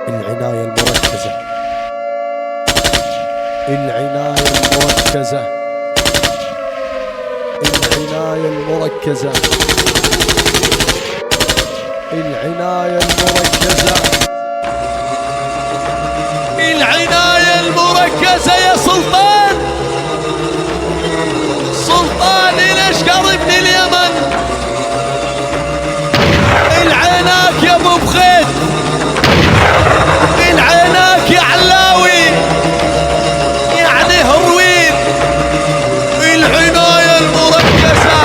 العناية المركزة، العناية المركزة، العناية المركزة، العناية المركزة، العناية المركزة يا سلطان، سلطان الاشقر ابن اليمن، العناك يا ابو بخيت، العناك يا علاوي يعني هروين. العناية المركزة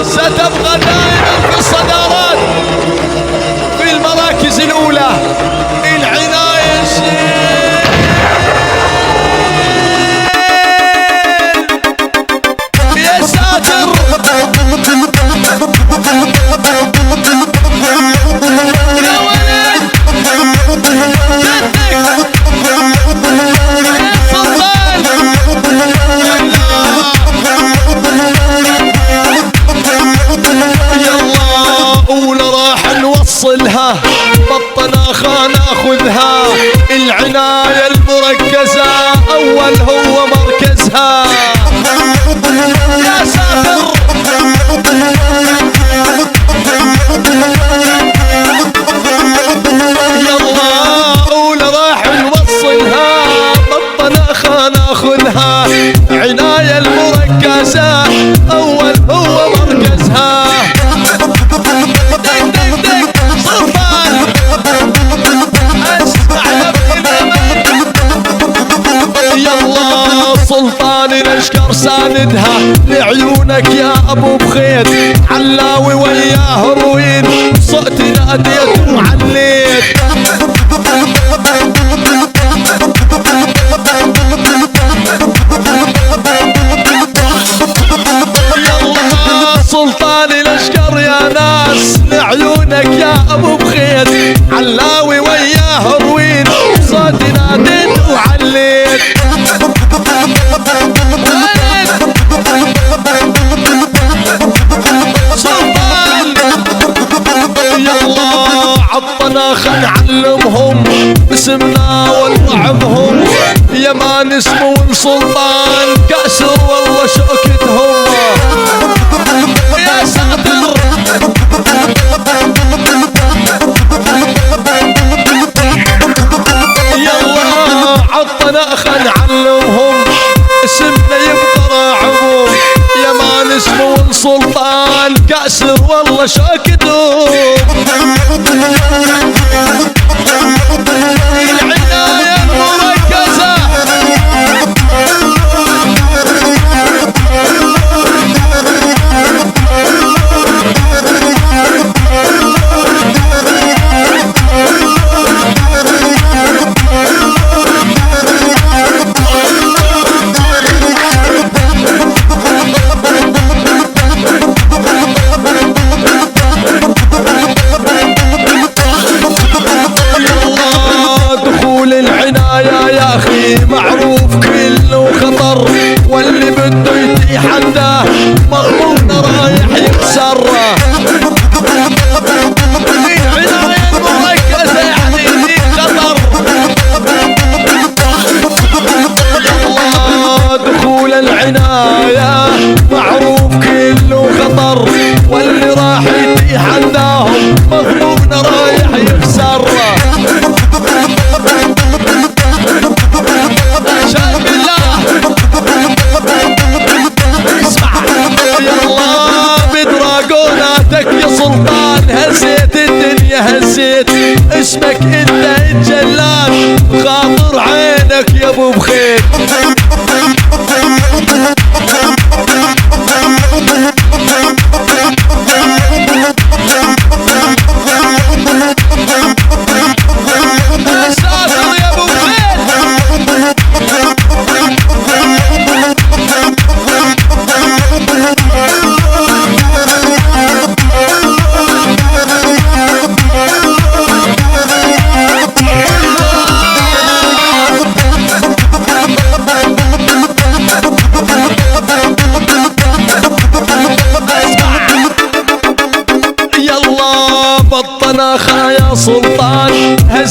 ستبقى دائما في الصدارات في المراكز الأولى. العناية الشيء يا ساتر، يا ولد جدك يا سلطان. يلا أولى راح نوصلها، بطناخة ناخذها. العناية المركزة أول هو مركزها. يا ساتر يلا أولى راح نوصلها، بطناخة ناخذها. عناية المركزة أول هو مركزها. دق دق دق سلطان اسمع يلا سلطان الاشقر ساندها لعيونك يا ابو بخيت. علاوي وياه روين صوت ناديت وعليت. يلا سلطان الاشقر يا ناس لعيونك يا ابو بخيت. علاوي وياه روين صوت ناديت وعليت. سلطان يلا عطنا خل نعلمهم باسمنا ونوعظهم. يمان اسمه سلطان كأسر والله شوكتهم. يا ساتر يلا عطنا خل نعلمهم اسمنا يبقى راعبهم. يمان اسمه سلطان كأسر والله شوكتهم. العناية المركزة يا اخي معروف كله خطر، واللي بده يتحداه مضمون رايح يكسر. العناية المركزة يعني ذي خطر. يلا دخول العناية معروف كله خطر، واللي راح يتحداهم مضمون رايح يكسر. يا سلطان هزيت الدنيا هزيت اسمك انت الجلاد خاطر عينك يا ابو بخيت.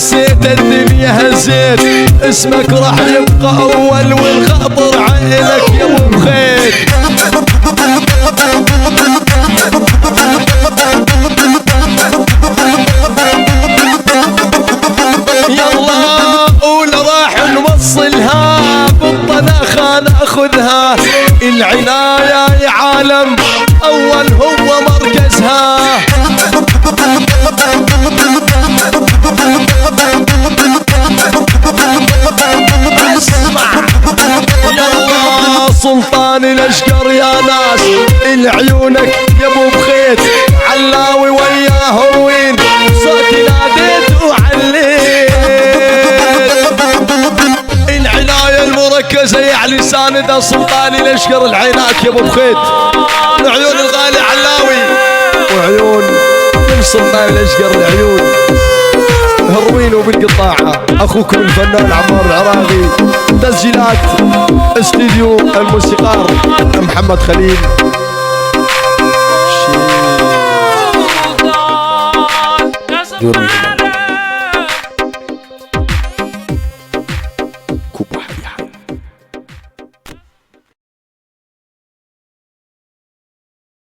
هزيت الدنيا هزيت، اسمك راح يبقى اول والخاطر عينك يا ابو بخيت. يلا قول راح نوصلها بالطناخة ناخذها، العناية يا عالم اول هو مركزها. يلا سلطان الاشقر يا ناس، العيونك يا ابو بخيت، علاوي وياه وين صوتي ناديت وعليت. العناية المركزة يعني ساندة سلطان الاشقر، العينات يا ابو بخيت، عيون الغالي علاوي وعيون من سلطان الاشقر العيون هروين وبالقطاعة. اخوكم الفنان عمار العراقي، تسجيلات استديو الموسيقار محمد خليل. شيء